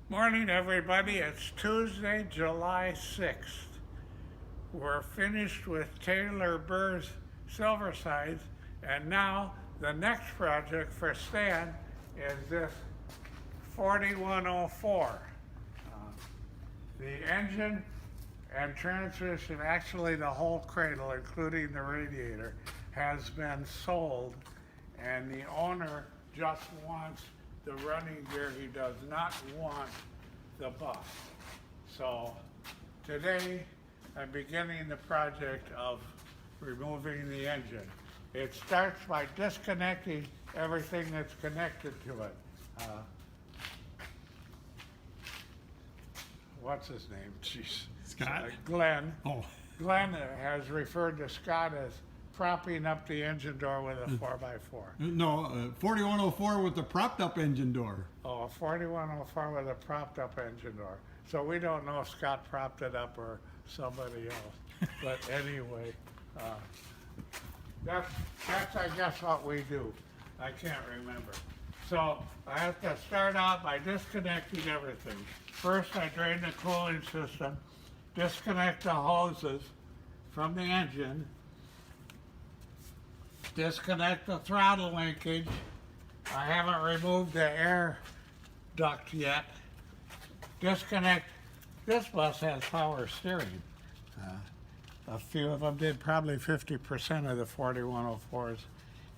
Morning, everybody. It's Tuesday, July 6th. We're finished with Taylor Burr's Silver Sides, and now the next project for Stan is this 4104. The engine and transmission, actually the whole cradle, including the radiator, has been sold, and the owner just wants the running gear. He does not want the bus. So today I'm beginning the project of removing the engine. It starts by disconnecting everything that's connected to it. What's his name? Jeez. Scott? Glenn. Oh, Glenn has referred to Scott as propping up the engine door with a 4x4. no, 4104 with the propped up engine door. Oh, a 4104 with a propped up engine door. So we don't know if Scott propped it up or somebody else. But anyway, that's I guess what we do. I can't remember. So I have to start out by disconnecting everything. First I drain the cooling system, disconnect the hoses from the engine, disconnect the throttle linkage. I haven't removed the air duct yet. Disconnect, this bus has power steering. A few of them did, probably 50% of the 4104s,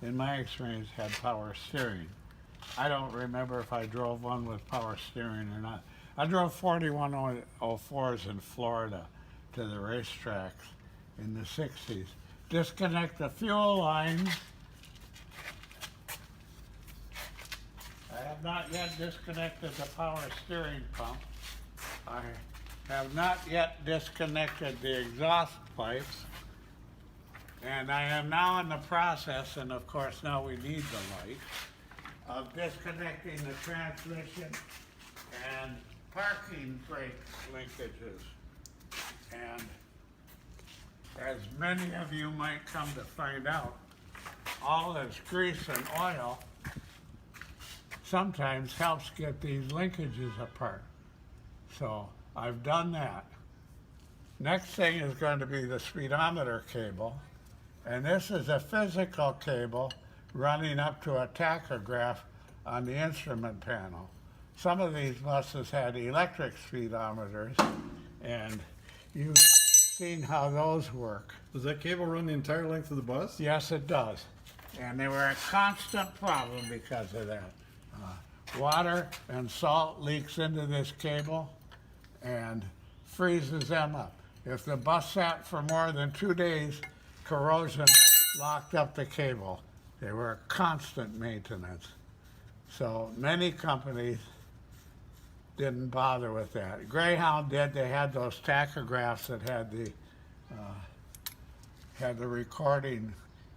in my experience, had power steering. I don't remember if I drove one with power steering or not. I drove 4104s in Florida to the racetracks in the 60s. Disconnect the fuel lines. I have not yet disconnected the power steering pump. I have not yet disconnected the exhaust pipes. And I am now in the process, and of course now we need the light, of disconnecting the transmission and parking brake linkages. And as many of you might come to find out, all this grease and oil sometimes helps get these linkages apart. So I've done that. Next thing is going to be the speedometer cable. And this is a physical cable running up to a tachograph on the instrument panel. Some of these buses had electric speedometers, and you've seen how those work. Does that cable run the entire length of the bus? Yes, it does. And they were a constant problem because of that. Water and salt leaks into this cable and freezes them up. If the bus sat for more than 2 days, corrosion locked up the cable. They were a constant maintenance. So many companies didn't bother with that. Greyhound did. They had those tachographs that had the recording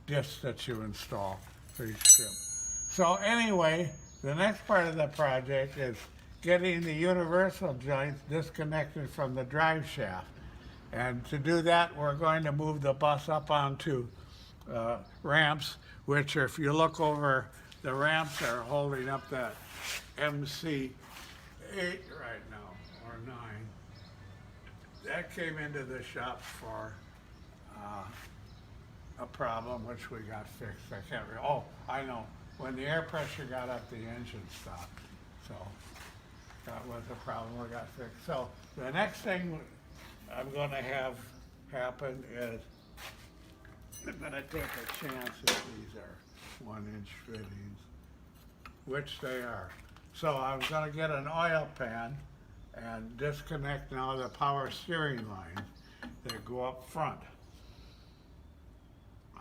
disc that you install for each trip. So anyway, the next part of the project is getting the universal joints disconnected from the drive shaft. And to do that, we're going to move the bus up onto ramps, which if you look over, the ramps are holding up that MC8 right now, or 9. That came into the shop for a problem which we got fixed. I can't remember. Oh, I know. When the air pressure got up, the engine stopped. So that was a problem we got fixed. So the next thing I'm going to have happen is I'm going to take a chance if these are 1-inch fittings, which they are. So I'm going to get an oil pan and disconnect now the power steering lines that go up front.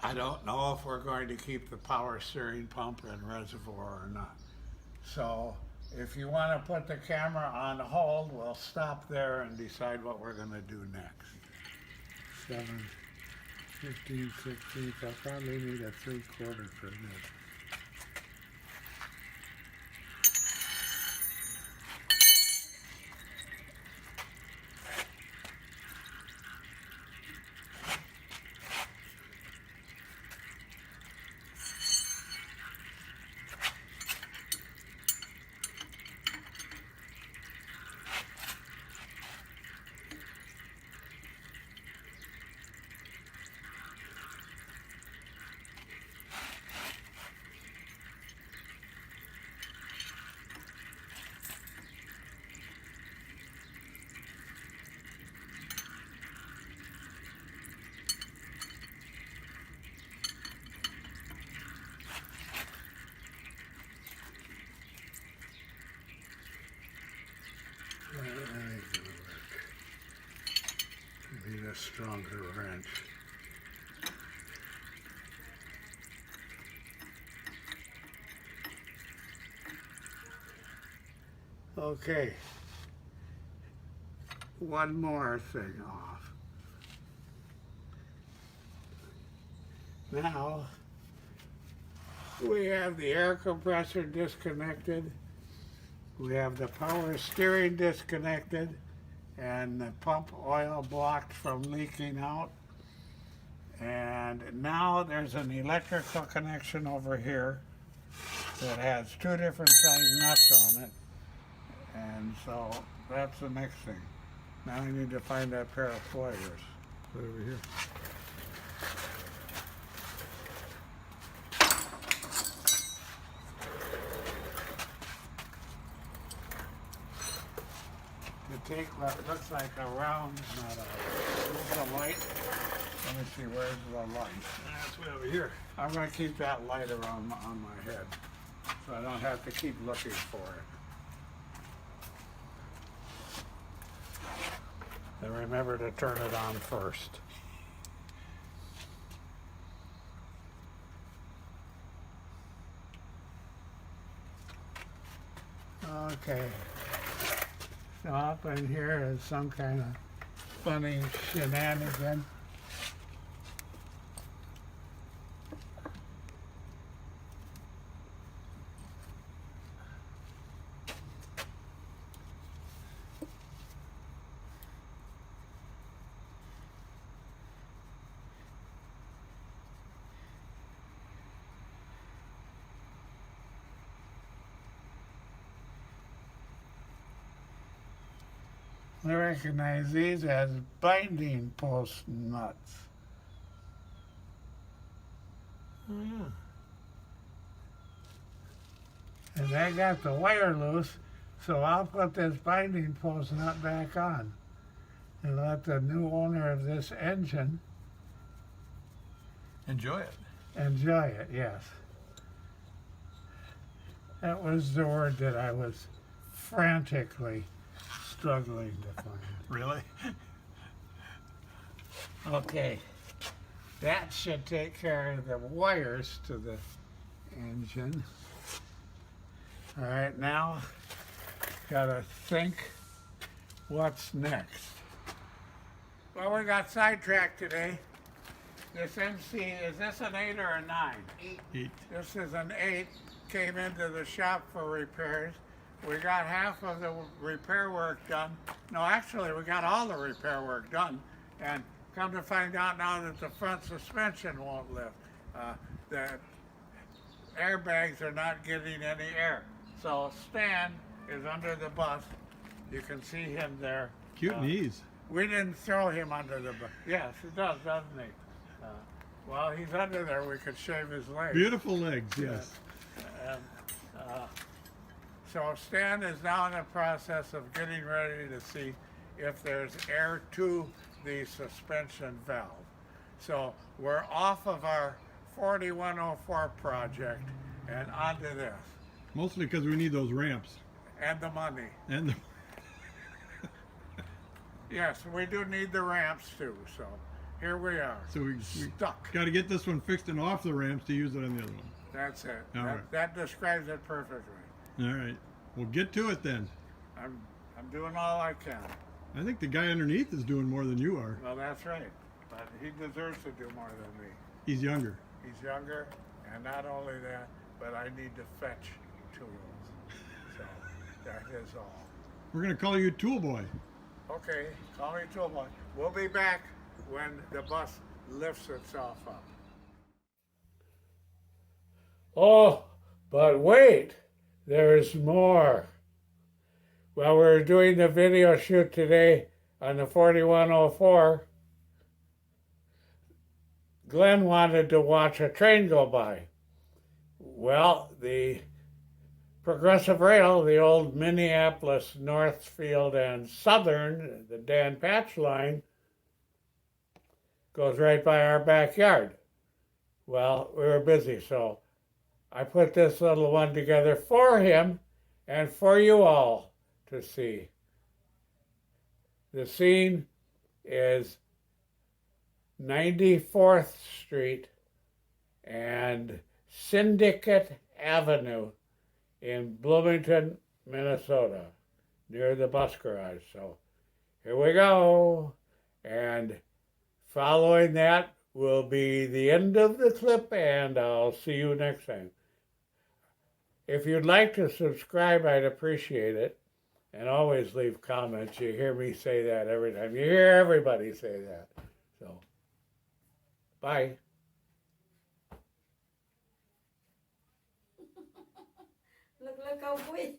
I don't know if we're going to keep the power steering pump and reservoir or not. So if you want to put the camera on hold, we'll stop there and decide what we're going to do next. 7, 15, 16, I'll probably need a 3/4 for this. a stronger wrench. Okay. One more thing off. Now, we have the air compressor disconnected. We have the power steering disconnected and the pump oil blocked from leaking out. And now there's an electrical connection over here that has two different size nuts on it. And so that's the next thing. Now I need to find that pair of pliers. Right over here. To take what looks like a round, not a, where's the light? Let me see, where's the light? That's way over here. I'm gonna keep that light around on my head, so I don't have to keep looking for it. And remember to turn it on first. Okay. So up in here is some kind of funny shenanigan. I recognize these as binding post nuts. Oh, yeah. And I got the wire loose, so I'll put this binding post nut back on and let the new owner of this engine Enjoy it. enjoy it, yes. That was the word that I was frantically struggling to find. Really? Okay, that should take care of the wires to the engine. All right, now gotta think what's next. Well, we got sidetracked today. This MC, is this an 8 or a 9? 8. This is an 8, came into the shop for repairs. We got half of the repair work done. No, actually, we got all the repair work done. And come to find out now that the front suspension won't lift. The airbags are not getting any air. So Stan is under the bus. You can see him there. Cute knees. We didn't throw him under the bus. Yes, it does, doesn't he? While he's under there, we could shave his legs. Beautiful legs, yes. And, so Stan is now in the process of getting ready to see if there's air to the suspension valve. So we're off of our 4104 project and onto this. Mostly because we need those ramps. And the money. And the... Yes, we do need the ramps too, so here we are. So we stuck. got to get this one fixed and off the ramps to use it on the other one. That's it. All right. That describes it perfectly. All right. Well, get to it then. I'm doing all I can. I think the guy underneath is doing more than you are. Well, that's right. But he deserves to do more than me. He's younger. He's younger, and not only that, but I need to fetch tools. So that is all. We're going to call you Tool Boy. Okay, call me Tool Boy. We'll be back when the bus lifts itself up. Oh, but wait, there's more. While we were doing the video shoot today on the 4104, Glenn wanted to watch a train go by. Well, the Progressive Rail, the old Minneapolis, Northfield, and Southern, the Dan Patch line, goes right by our backyard. Well, we were busy, so I put this little one together for him and for you all to see. The scene is 94th Street and Syndicate Avenue in Bloomington, Minnesota, near the bus garage. So here we go. And following that will be the end of the clip, and I'll see you next time. If you'd like to subscribe, I'd appreciate it. And always leave comments. You hear me say that every time. You hear everybody say that. So, bye. Look how we